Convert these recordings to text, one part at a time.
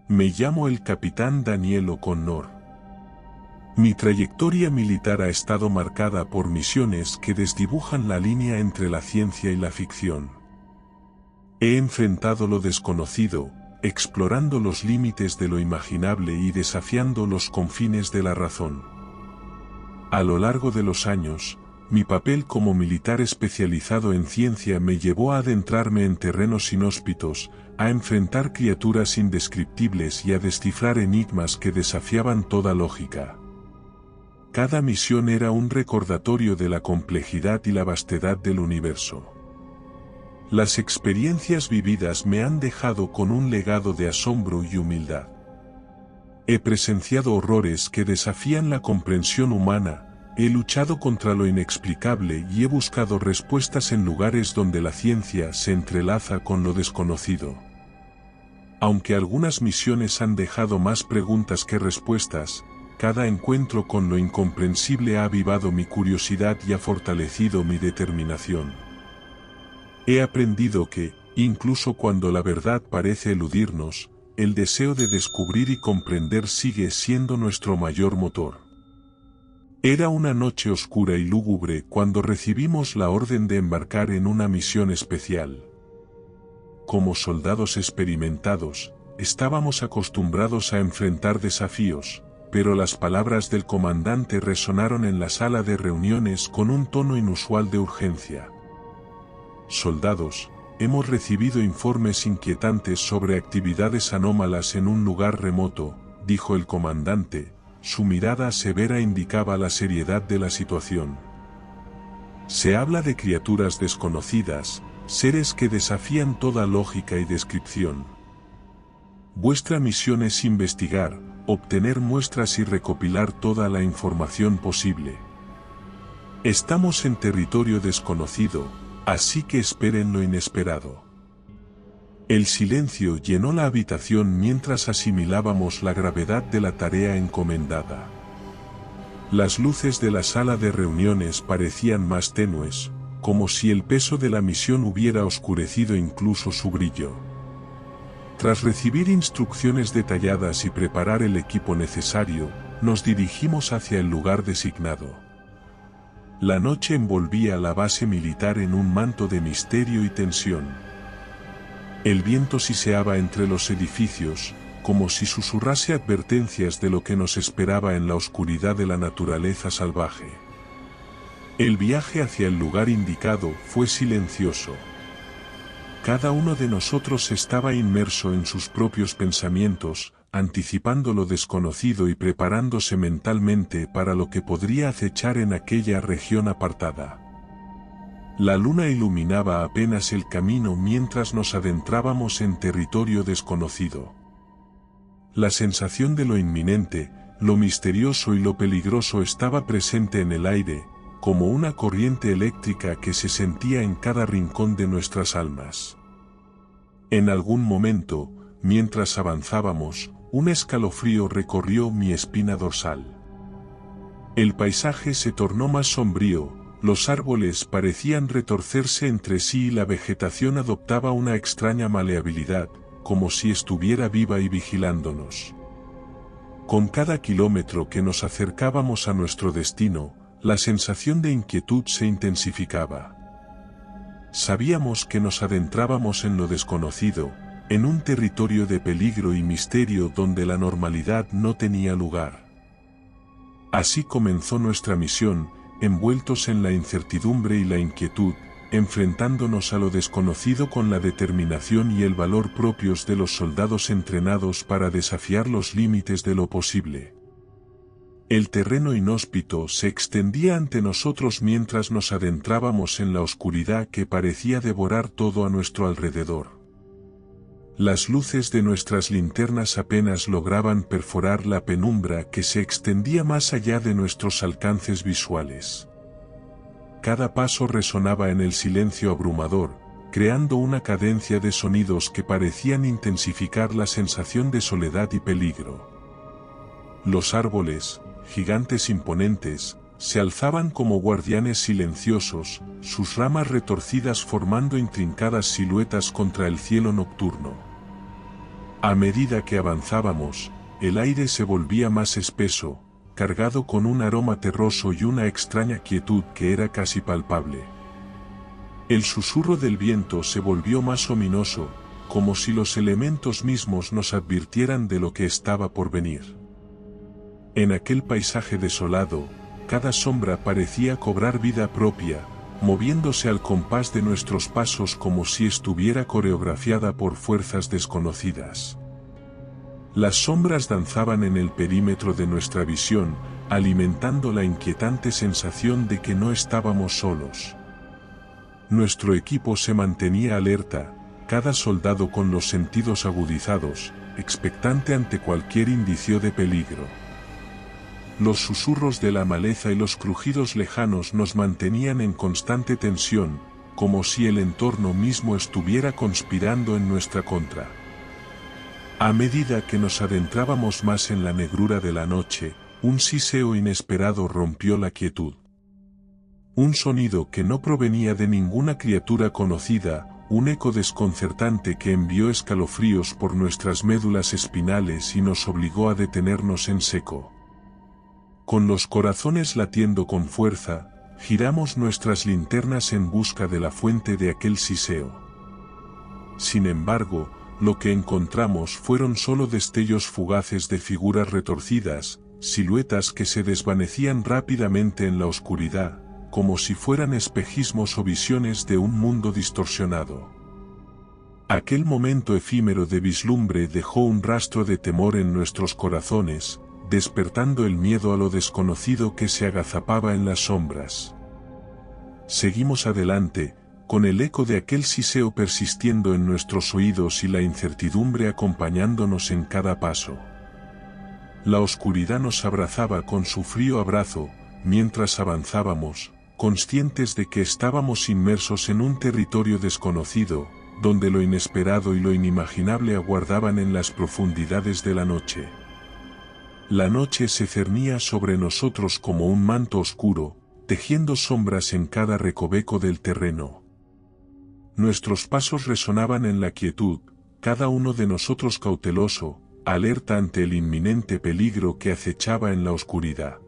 Me llamo el capitán Daniel O'Connor. Mi trayectoria militar ha estado marcada por misiones que desdibujan la línea entre la ciencia y la ficción. He enfrentado lo desconocido, explorando los límites de lo imaginable y desafiando los confines de la razón. A lo largo de los años, mi papel como militar especializado en ciencia me llevó a adentrarme en terrenos inhóspitos, a enfrentar criaturas indescriptibles y a descifrar enigmas que desafiaban toda lógica. Cada misión era un recordatorio de la complejidad y la vastedad del universo. Las experiencias vividas me han dejado con un legado de asombro y humildad. He presenciado horrores que desafían la comprensión humana, he luchado contra lo inexplicable y he buscado respuestas en lugares donde la ciencia se entrelaza con lo desconocido. Aunque algunas misiones han dejado más preguntas que respuestas, cada encuentro con lo incomprensible ha avivado mi curiosidad y ha fortalecido mi determinación. He aprendido que, incluso cuando la verdad parece eludirnos, el deseo de descubrir y comprender sigue siendo nuestro mayor motor. Era una noche oscura y lúgubre cuando recibimos la orden de embarcar en una misión especial. Como soldados experimentados, estábamos acostumbrados a enfrentar desafíos, pero las palabras del comandante resonaron en la sala de reuniones con un tono inusual de urgencia. Soldados, hemos recibido informes inquietantes sobre actividades anómalas en un lugar remoto, dijo el comandante. Su mirada severa indicaba la seriedad de la situación. Se habla de criaturas desconocidas, seres que desafían toda lógica y descripción. Vuestra misión es investigar, obtener muestras y recopilar toda la información posible. Estamos en territorio desconocido, así que esperen lo inesperado. El silencio llenó la habitación mientras asimilábamos la gravedad de la tarea encomendada. Las luces de la sala de reuniones parecían más tenues, como si el peso de la misión hubiera oscurecido incluso su brillo. Tras recibir instrucciones detalladas y preparar el equipo necesario, nos dirigimos hacia el lugar designado. La noche envolvía la base militar en un manto de misterio y tensión. El viento siseaba entre los edificios, como si susurrase advertencias de lo que nos esperaba en la oscuridad de la naturaleza salvaje. El viaje hacia el lugar indicado fue silencioso. Cada uno de nosotros estaba inmerso en sus propios pensamientos, anticipando lo desconocido y preparándose mentalmente para lo que podría acechar en aquella región apartada. La luna iluminaba apenas el camino mientras nos adentrábamos en territorio desconocido. La sensación de lo inminente, lo misterioso y lo peligroso estaba presente en el aire, como una corriente eléctrica que se sentía en cada rincón de nuestras almas. En algún momento, mientras avanzábamos, un escalofrío recorrió mi espina dorsal. El paisaje se tornó más sombrío. Los árboles parecían retorcerse entre sí y la vegetación adoptaba una extraña maleabilidad, como si estuviera viva y vigilándonos. Con cada kilómetro que nos acercábamos a nuestro destino, la sensación de inquietud se intensificaba. Sabíamos que nos adentrábamos en lo desconocido, en un territorio de peligro y misterio donde la normalidad no tenía lugar. Así comenzó nuestra misión, envueltos en la incertidumbre y la inquietud, enfrentándonos a lo desconocido con la determinación y el valor propios de los soldados entrenados para desafiar los límites de lo posible. El terreno inhóspito se extendía ante nosotros mientras nos adentrábamos en la oscuridad que parecía devorar todo a nuestro alrededor. Las luces de nuestras linternas apenas lograban perforar la penumbra que se extendía más allá de nuestros alcances visuales. Cada paso resonaba en el silencio abrumador, creando una cadencia de sonidos que parecían intensificar la sensación de soledad y peligro. Los árboles, gigantes imponentes, se alzaban como guardianes silenciosos, sus ramas retorcidas formando intrincadas siluetas contra el cielo nocturno. A medida que avanzábamos, el aire se volvía más espeso, cargado con un aroma terroso y una extraña quietud que era casi palpable. El susurro del viento se volvió más ominoso, como si los elementos mismos nos advirtieran de lo que estaba por venir. En aquel paisaje desolado, cada sombra parecía cobrar vida propia, moviéndose al compás de nuestros pasos como si estuviera coreografiada por fuerzas desconocidas. Las sombras danzaban en el perímetro de nuestra visión, alimentando la inquietante sensación de que no estábamos solos. Nuestro equipo se mantenía alerta, cada soldado con los sentidos agudizados, expectante ante cualquier indicio de peligro. Los susurros de la maleza y los crujidos lejanos nos mantenían en constante tensión, como si el entorno mismo estuviera conspirando en nuestra contra. A medida que nos adentrábamos más en la negrura de la noche, un siseo inesperado rompió la quietud. Un sonido que no provenía de ninguna criatura conocida, un eco desconcertante que envió escalofríos por nuestras médulas espinales y nos obligó a detenernos en seco. Con los corazones latiendo con fuerza, giramos nuestras linternas en busca de la fuente de aquel siseo. Sin embargo, lo que encontramos fueron solo destellos fugaces de figuras retorcidas, siluetas que se desvanecían rápidamente en la oscuridad, como si fueran espejismos o visiones de un mundo distorsionado. Aquel momento efímero de vislumbre dejó un rastro de temor en nuestros corazones, despertando el miedo a lo desconocido que se agazapaba en las sombras. Seguimos adelante, con el eco de aquel siseo persistiendo en nuestros oídos y la incertidumbre acompañándonos en cada paso. La oscuridad nos abrazaba con su frío abrazo, mientras avanzábamos, conscientes de que estábamos inmersos en un territorio desconocido, donde lo inesperado y lo inimaginable aguardaban en las profundidades de la noche. La noche se cernía sobre nosotros como un manto oscuro, tejiendo sombras en cada recoveco del terreno. Nuestros pasos resonaban en la quietud, cada uno de nosotros cauteloso, alerta ante el inminente peligro que acechaba en la oscuridad.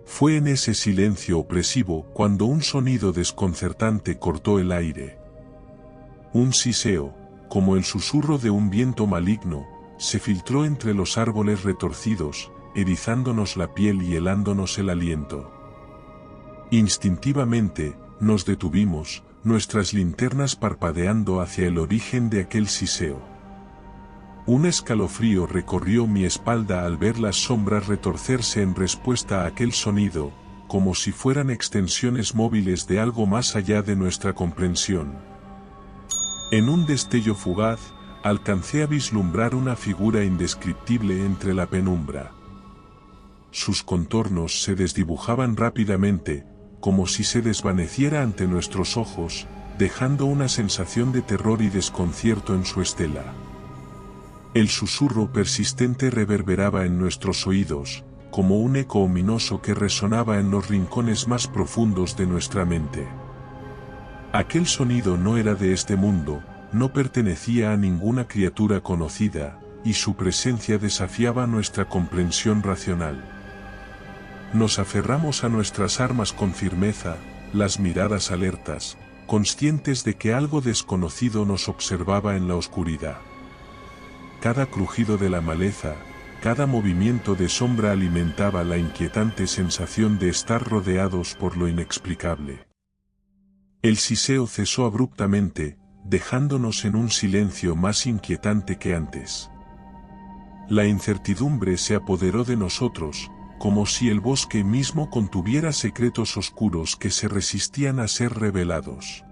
Fue en ese silencio opresivo cuando un sonido desconcertante cortó el aire. Un siseo, como el susurro de un viento maligno, se filtró entre los árboles retorcidos, erizándonos la piel y helándonos el aliento. Instintivamente, nos detuvimos, nuestras linternas parpadeando hacia el origen de aquel siseo. Un escalofrío recorrió mi espalda al ver las sombras retorcerse en respuesta a aquel sonido, como si fueran extensiones móviles de algo más allá de nuestra comprensión. En un destello fugaz, alcancé a vislumbrar una figura indescriptible entre la penumbra. Sus contornos se desdibujaban rápidamente, como si se desvaneciera ante nuestros ojos, dejando una sensación de terror y desconcierto en su estela. El susurro persistente reverberaba en nuestros oídos, como un eco ominoso que resonaba en los rincones más profundos de nuestra mente. Aquel sonido no era de este mundo, no pertenecía a ninguna criatura conocida, y su presencia desafiaba nuestra comprensión racional. Nos aferramos a nuestras armas con firmeza, las miradas alertas, conscientes de que algo desconocido nos observaba en la oscuridad. Cada crujido de la maleza, cada movimiento de sombra alimentaba la inquietante sensación de estar rodeados por lo inexplicable. El siseo cesó abruptamente, dejándonos en un silencio más inquietante que antes. La incertidumbre se apoderó de nosotros, como si el bosque mismo contuviera secretos oscuros que se resistían a ser revelados.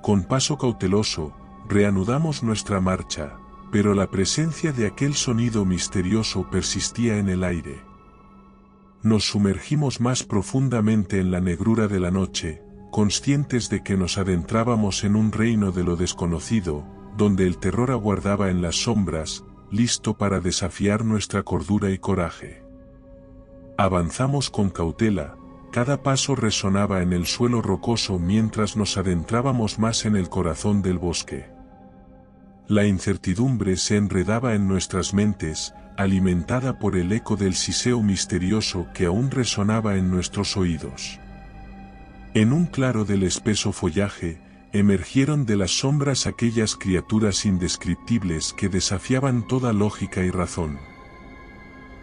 Con paso cauteloso, reanudamos nuestra marcha, pero la presencia de aquel sonido misterioso persistía en el aire. Nos sumergimos más profundamente en la negrura de la noche, conscientes de que nos adentrábamos en un reino de lo desconocido, donde el terror aguardaba en las sombras, listo para desafiar nuestra cordura y coraje. Avanzamos con cautela, cada paso resonaba en el suelo rocoso mientras nos adentrábamos más en el corazón del bosque. La incertidumbre se enredaba en nuestras mentes, alimentada por el eco del siseo misterioso que aún resonaba en nuestros oídos. En un claro del espeso follaje, emergieron de las sombras aquellas criaturas indescriptibles que desafiaban toda lógica y razón.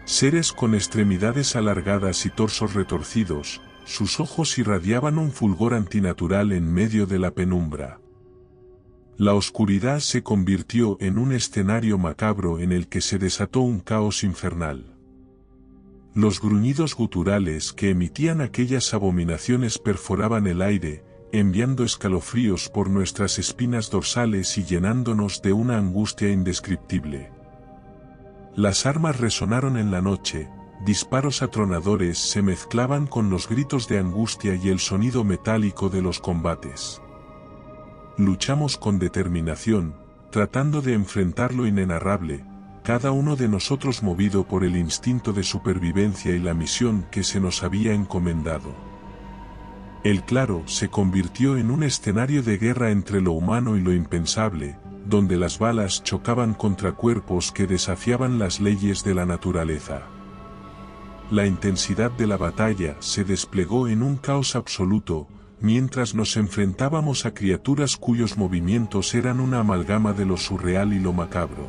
Seres con extremidades alargadas y torsos retorcidos, sus ojos irradiaban un fulgor antinatural en medio de la penumbra. La oscuridad se convirtió en un escenario macabro en el que se desató un caos infernal. Los gruñidos guturales que emitían aquellas abominaciones perforaban el aire, enviando escalofríos por nuestras espinas dorsales y llenándonos de una angustia indescriptible. Las armas resonaron en la noche, disparos atronadores se mezclaban con los gritos de angustia y el sonido metálico de los combates. Luchamos con determinación, tratando de enfrentar lo inenarrable, cada uno de nosotros movido por el instinto de supervivencia y la misión que se nos había encomendado. El claro se convirtió en un escenario de guerra entre lo humano y lo impensable, donde las balas chocaban contra cuerpos que desafiaban las leyes de la naturaleza. La intensidad de la batalla se desplegó en un caos absoluto, mientras nos enfrentábamos a criaturas cuyos movimientos eran una amalgama de lo surreal y lo macabro.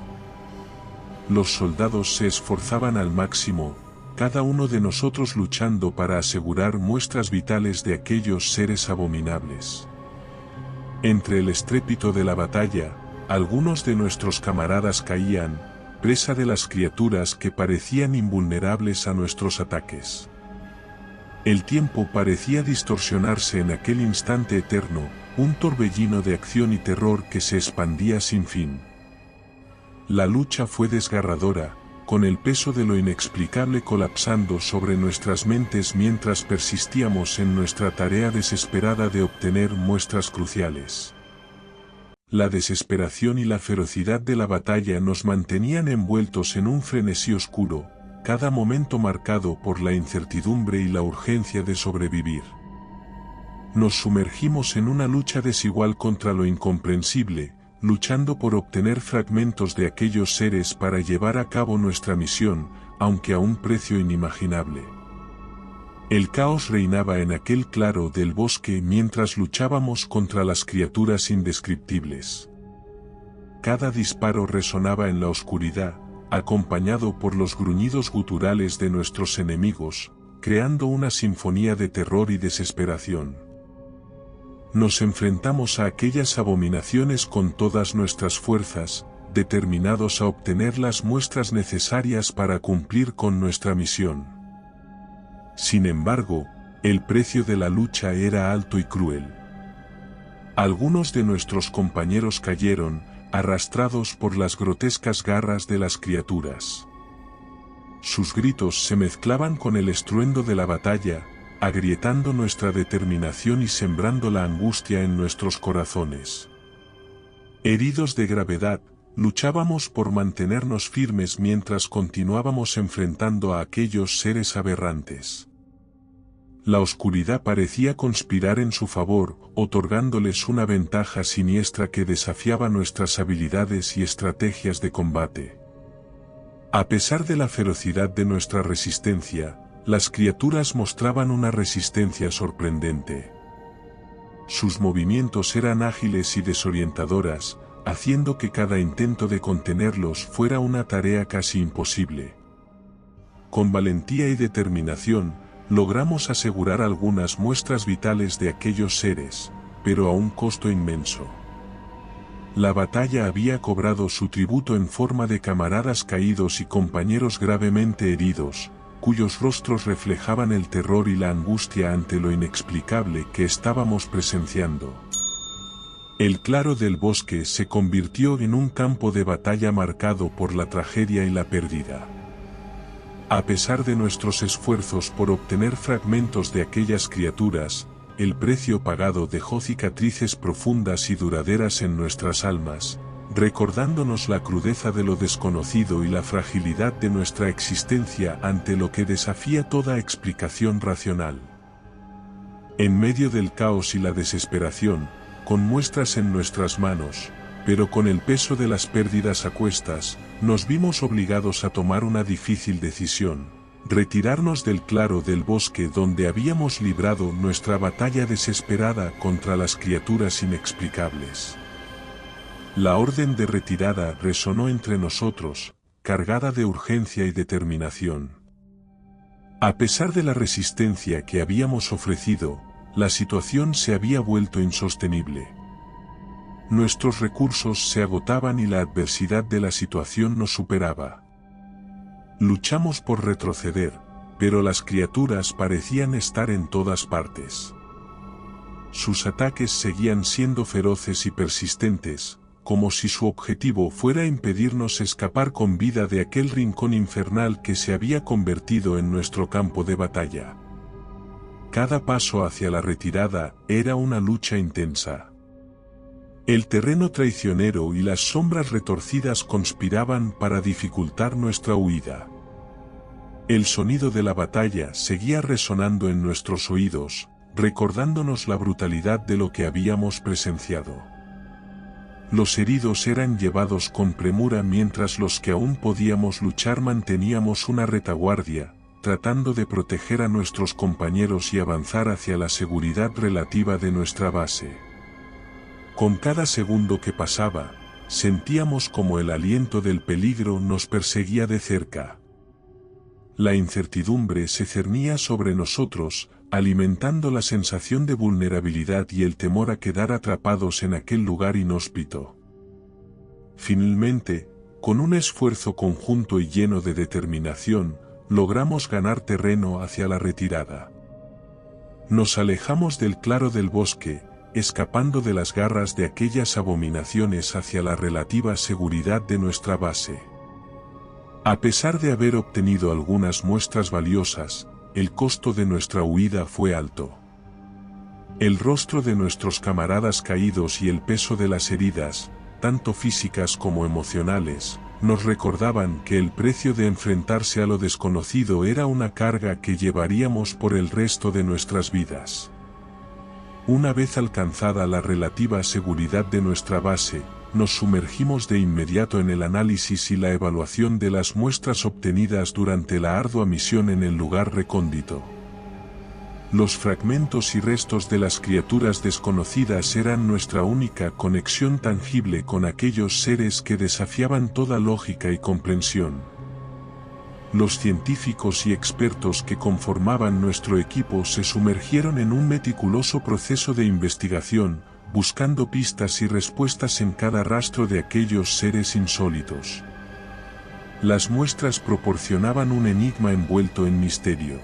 Los soldados se esforzaban al máximo, cada uno de nosotros luchando para asegurar muestras vitales de aquellos seres abominables. Entre el estrépito de la batalla, algunos de nuestros camaradas caían, presa de las criaturas que parecían invulnerables a nuestros ataques. El tiempo parecía distorsionarse en aquel instante eterno, un torbellino de acción y terror que se expandía sin fin. La lucha fue desgarradora, con el peso de lo inexplicable colapsando sobre nuestras mentes mientras persistíamos en nuestra tarea desesperada de obtener muestras cruciales. La desesperación y la ferocidad de la batalla nos mantenían envueltos en un frenesí oscuro, cada momento marcado por la incertidumbre y la urgencia de sobrevivir. Nos sumergimos en una lucha desigual contra lo incomprensible, luchando por obtener fragmentos de aquellos seres para llevar a cabo nuestra misión, aunque a un precio inimaginable. El caos reinaba en aquel claro del bosque mientras luchábamos contra las criaturas indescriptibles. Cada disparo resonaba en la oscuridad, acompañado por los gruñidos guturales de nuestros enemigos, creando una sinfonía de terror y desesperación. Nos enfrentamos a aquellas abominaciones con todas nuestras fuerzas, determinados a obtener las muestras necesarias para cumplir con nuestra misión. Sin embargo, el precio de la lucha era alto y cruel. Algunos de nuestros compañeros cayeron, arrastrados por las grotescas garras de las criaturas. Sus gritos se mezclaban con el estruendo de la batalla, agrietando nuestra determinación y sembrando la angustia en nuestros corazones. Heridos de gravedad, luchábamos por mantenernos firmes mientras continuábamos enfrentando a aquellos seres aberrantes. La oscuridad parecía conspirar en su favor, otorgándoles una ventaja siniestra que desafiaba nuestras habilidades y estrategias de combate. A pesar de la ferocidad de nuestra resistencia, las criaturas mostraban una resistencia sorprendente. Sus movimientos eran ágiles y desorientadoras, haciendo que cada intento de contenerlos fuera una tarea casi imposible. Con valentía y determinación, logramos asegurar algunas muestras vitales de aquellos seres, pero a un costo inmenso. La batalla había cobrado su tributo en forma de camaradas caídos y compañeros gravemente heridos, cuyos rostros reflejaban el terror y la angustia ante lo inexplicable que estábamos presenciando. El claro del bosque se convirtió en un campo de batalla marcado por la tragedia y la pérdida. A pesar de nuestros esfuerzos por obtener fragmentos de aquellas criaturas, el precio pagado dejó cicatrices profundas y duraderas en nuestras almas, recordándonos la crudeza de lo desconocido y la fragilidad de nuestra existencia ante lo que desafía toda explicación racional. En medio del caos y la desesperación, con muestras en nuestras manos, Pero con el peso de las pérdidas a cuestas, nos vimos obligados a tomar una difícil decisión: retirarnos del claro del bosque donde habíamos librado nuestra batalla desesperada contra las criaturas inexplicables. La orden de retirada resonó entre nosotros, cargada de urgencia y determinación. A pesar de la resistencia que habíamos ofrecido, la situación se había vuelto insostenible. Nuestros recursos se agotaban y la adversidad de la situación nos superaba. Luchamos por retroceder, pero las criaturas parecían estar en todas partes. Sus ataques seguían siendo feroces y persistentes, como si su objetivo fuera impedirnos escapar con vida de aquel rincón infernal que se había convertido en nuestro campo de batalla. Cada paso hacia la retirada era una lucha intensa. El terreno traicionero y las sombras retorcidas conspiraban para dificultar nuestra huida. El sonido de la batalla seguía resonando en nuestros oídos, recordándonos la brutalidad de lo que habíamos presenciado. Los heridos eran llevados con premura mientras los que aún podíamos luchar manteníamos una retaguardia, tratando de proteger a nuestros compañeros y avanzar hacia la seguridad relativa de nuestra base. Con cada segundo que pasaba, sentíamos como el aliento del peligro nos perseguía de cerca. La incertidumbre se cernía sobre nosotros, alimentando la sensación de vulnerabilidad y el temor a quedar atrapados en aquel lugar inhóspito. Finalmente, con un esfuerzo conjunto y lleno de determinación, logramos ganar terreno hacia la retirada. Nos alejamos del claro del bosque, escapando de las garras de aquellas abominaciones hacia la relativa seguridad de nuestra base. A pesar de haber obtenido algunas muestras valiosas, el costo de nuestra huida fue alto. El rostro de nuestros camaradas caídos y el peso de las heridas, tanto físicas como emocionales, nos recordaban que el precio de enfrentarse a lo desconocido era una carga que llevaríamos por el resto de nuestras vidas. Una vez alcanzada la relativa seguridad de nuestra base, nos sumergimos de inmediato en el análisis y la evaluación de las muestras obtenidas durante la ardua misión en el lugar recóndito. Los fragmentos y restos de las criaturas desconocidas eran nuestra única conexión tangible con aquellos seres que desafiaban toda lógica y comprensión. Los científicos y expertos que conformaban nuestro equipo se sumergieron en un meticuloso proceso de investigación, buscando pistas y respuestas en cada rastro de aquellos seres insólitos. Las muestras proporcionaban un enigma envuelto en misterio.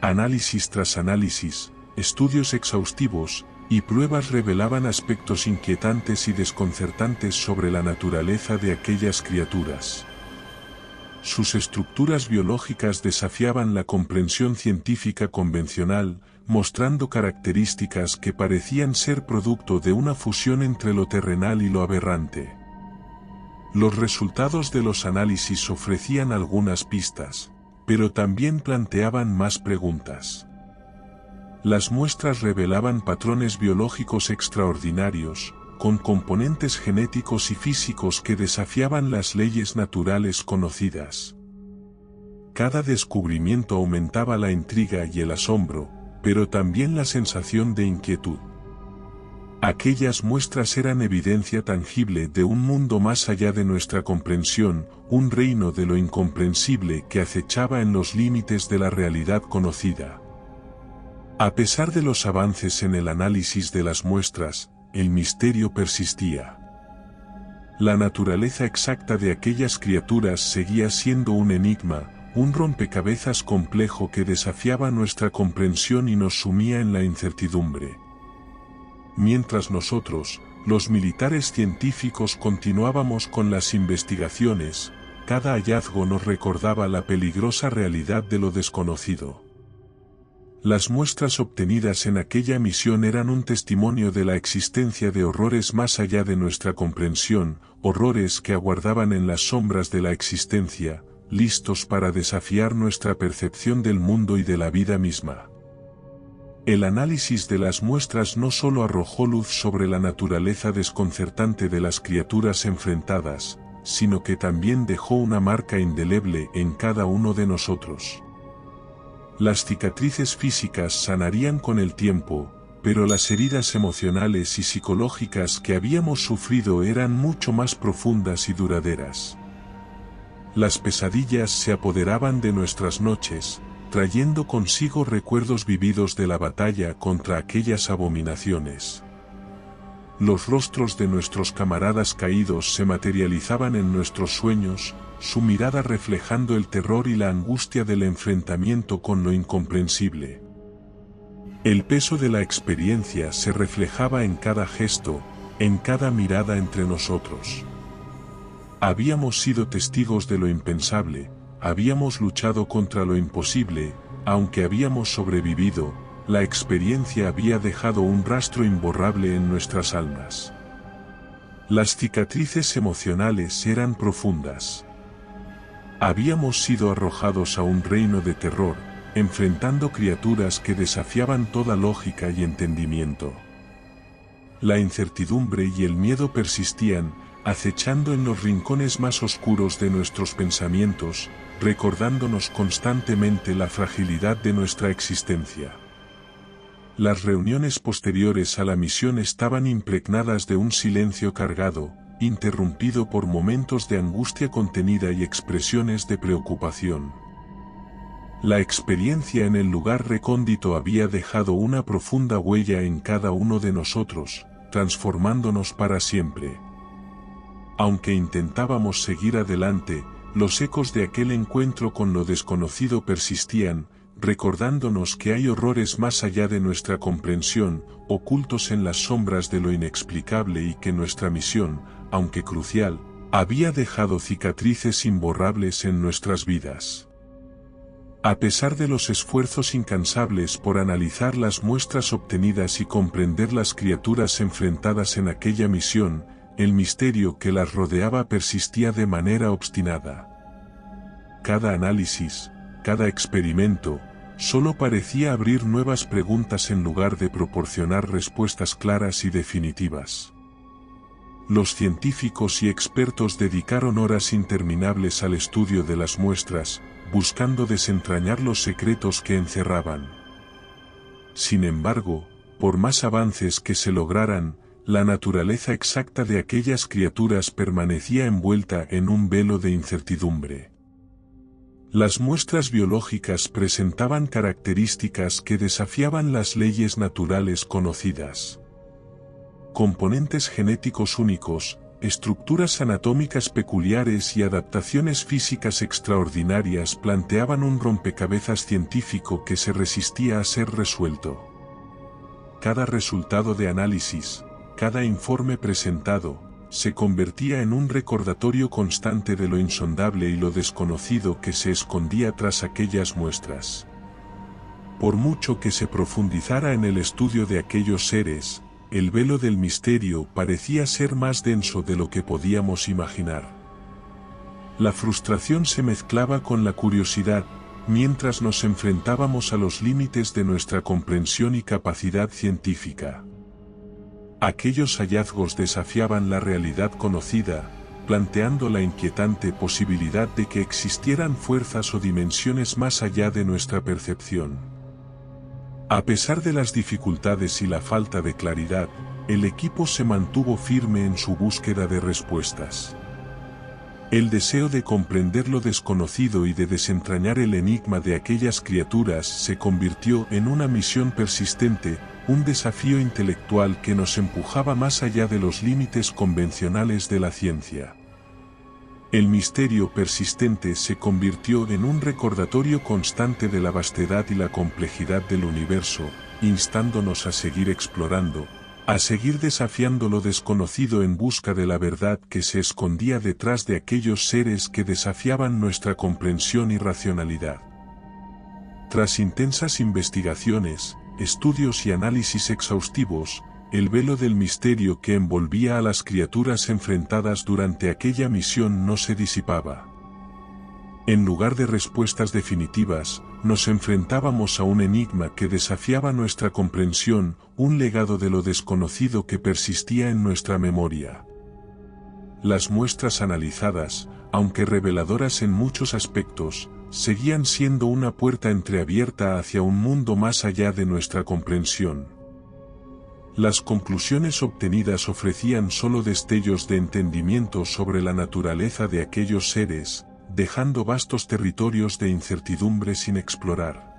Análisis tras análisis, estudios exhaustivos, y pruebas revelaban aspectos inquietantes y desconcertantes sobre la naturaleza de aquellas criaturas. Sus estructuras biológicas desafiaban la comprensión científica convencional, mostrando características que parecían ser producto de una fusión entre lo terrenal y lo aberrante. Los resultados de los análisis ofrecían algunas pistas, pero también planteaban más preguntas. Las muestras revelaban patrones biológicos extraordinarios, con componentes genéticos y físicos que desafiaban las leyes naturales conocidas. Cada descubrimiento aumentaba la intriga y el asombro, pero también la sensación de inquietud. Aquellas muestras eran evidencia tangible de un mundo más allá de nuestra comprensión, un reino de lo incomprensible que acechaba en los límites de la realidad conocida. A pesar de los avances en el análisis de las muestras, el misterio persistía. La naturaleza exacta de aquellas criaturas seguía siendo un enigma, un rompecabezas complejo que desafiaba nuestra comprensión y nos sumía en la incertidumbre. Mientras nosotros, los militares científicos, continuábamos con las investigaciones, cada hallazgo nos recordaba la peligrosa realidad de lo desconocido. Las muestras obtenidas en aquella misión eran un testimonio de la existencia de horrores más allá de nuestra comprensión, horrores que aguardaban en las sombras de la existencia, listos para desafiar nuestra percepción del mundo y de la vida misma. El análisis de las muestras no solo arrojó luz sobre la naturaleza desconcertante de las criaturas enfrentadas, sino que también dejó una marca indeleble en cada uno de nosotros. Las cicatrices físicas sanarían con el tiempo, pero las heridas emocionales y psicológicas que habíamos sufrido eran mucho más profundas y duraderas. Las pesadillas se apoderaban de nuestras noches, trayendo consigo recuerdos vividos de la batalla contra aquellas abominaciones. Los rostros de nuestros camaradas caídos se materializaban en nuestros sueños, su mirada reflejando el terror y la angustia del enfrentamiento con lo incomprensible. El peso de la experiencia se reflejaba en cada gesto, en cada mirada entre nosotros. Habíamos sido testigos de lo impensable, habíamos luchado contra lo imposible, aunque habíamos sobrevivido, la experiencia había dejado un rastro imborrable en nuestras almas. Las cicatrices emocionales eran profundas. Habíamos sido arrojados a un reino de terror, enfrentando criaturas que desafiaban toda lógica y entendimiento. La incertidumbre y el miedo persistían, acechando en los rincones más oscuros de nuestros pensamientos, recordándonos constantemente la fragilidad de nuestra existencia. Las reuniones posteriores a la misión estaban impregnadas de un silencio cargado, interrumpido por momentos de angustia contenida y expresiones de preocupación. La experiencia en el lugar recóndito había dejado una profunda huella en cada uno de nosotros, transformándonos para siempre. Aunque intentábamos seguir adelante, los ecos de aquel encuentro con lo desconocido persistían, recordándonos que hay horrores más allá de nuestra comprensión, ocultos en las sombras de lo inexplicable y que nuestra misión, aunque crucial, había dejado cicatrices imborrables en nuestras vidas. A pesar de los esfuerzos incansables por analizar las muestras obtenidas y comprender las criaturas enfrentadas en aquella misión, el misterio que las rodeaba persistía de manera obstinada. Cada análisis, cada experimento, solo parecía abrir nuevas preguntas en lugar de proporcionar respuestas claras y definitivas. Los científicos y expertos dedicaron horas interminables al estudio de las muestras, buscando desentrañar los secretos que encerraban. Sin embargo, por más avances que se lograran, la naturaleza exacta de aquellas criaturas permanecía envuelta en un velo de incertidumbre. Las muestras biológicas presentaban características que desafiaban las leyes naturales conocidas. Componentes genéticos únicos, estructuras anatómicas peculiares y adaptaciones físicas extraordinarias planteaban un rompecabezas científico que se resistía a ser resuelto. Cada resultado de análisis, cada informe presentado, se convertía en un recordatorio constante de lo insondable y lo desconocido que se escondía tras aquellas muestras. Por mucho que se profundizara en el estudio de aquellos seres, el velo del misterio parecía ser más denso de lo que podíamos imaginar. La frustración se mezclaba con la curiosidad, mientras nos enfrentábamos a los límites de nuestra comprensión y capacidad científica. Aquellos hallazgos desafiaban la realidad conocida, planteando la inquietante posibilidad de que existieran fuerzas o dimensiones más allá de nuestra percepción. A pesar de las dificultades y la falta de claridad, el equipo se mantuvo firme en su búsqueda de respuestas. El deseo de comprender lo desconocido y de desentrañar el enigma de aquellas criaturas se convirtió en una misión persistente, un desafío intelectual que nos empujaba más allá de los límites convencionales de la ciencia. El misterio persistente se convirtió en un recordatorio constante de la vastedad y la complejidad del universo, instándonos a seguir explorando, a seguir desafiando lo desconocido en busca de la verdad que se escondía detrás de aquellos seres que desafiaban nuestra comprensión y racionalidad. Tras intensas investigaciones, estudios y análisis exhaustivos, el velo del misterio que envolvía a las criaturas enfrentadas durante aquella misión no se disipaba. En lugar de respuestas definitivas, nos enfrentábamos a un enigma que desafiaba nuestra comprensión, un legado de lo desconocido que persistía en nuestra memoria. Las muestras analizadas, aunque reveladoras en muchos aspectos, seguían siendo una puerta entreabierta hacia un mundo más allá de nuestra comprensión. Las conclusiones obtenidas ofrecían solo destellos de entendimiento sobre la naturaleza de aquellos seres, dejando vastos territorios de incertidumbre sin explorar.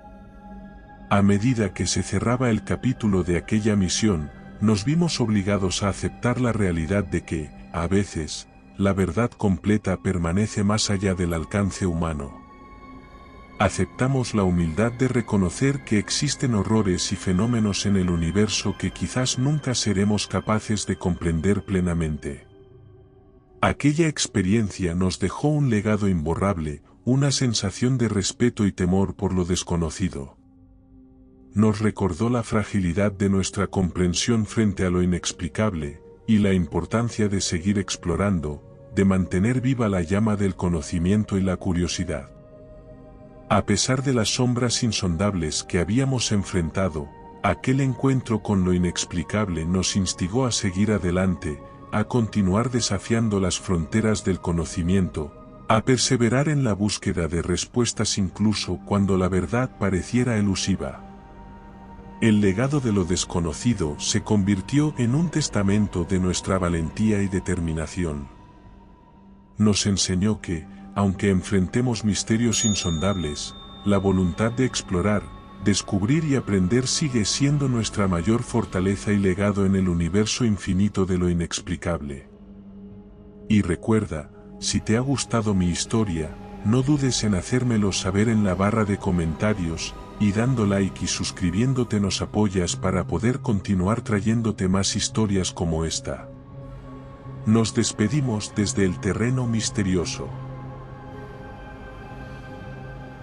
A medida que se cerraba el capítulo de aquella misión, nos vimos obligados a aceptar la realidad de que, a veces, la verdad completa permanece más allá del alcance humano. Aceptamos la humildad de reconocer que existen horrores y fenómenos en el universo que quizás nunca seremos capaces de comprender plenamente. Aquella experiencia nos dejó un legado imborrable, una sensación de respeto y temor por lo desconocido. Nos recordó la fragilidad de nuestra comprensión frente a lo inexplicable, y la importancia de seguir explorando, de mantener viva la llama del conocimiento y la curiosidad. A pesar de las sombras insondables que habíamos enfrentado, aquel encuentro con lo inexplicable nos instigó a seguir adelante, a continuar desafiando las fronteras del conocimiento, a perseverar en la búsqueda de respuestas incluso cuando la verdad pareciera elusiva. El legado de lo desconocido se convirtió en un testamento de nuestra valentía y determinación. Nos enseñó que, aunque enfrentemos misterios insondables, la voluntad de explorar, descubrir y aprender sigue siendo nuestra mayor fortaleza y legado en el universo infinito de lo inexplicable. Y recuerda, si te ha gustado mi historia, no dudes en hacérmelo saber en la barra de comentarios, y dando like y suscribiéndote nos apoyas para poder continuar trayéndote más historias como esta. Nos despedimos desde el terreno misterioso.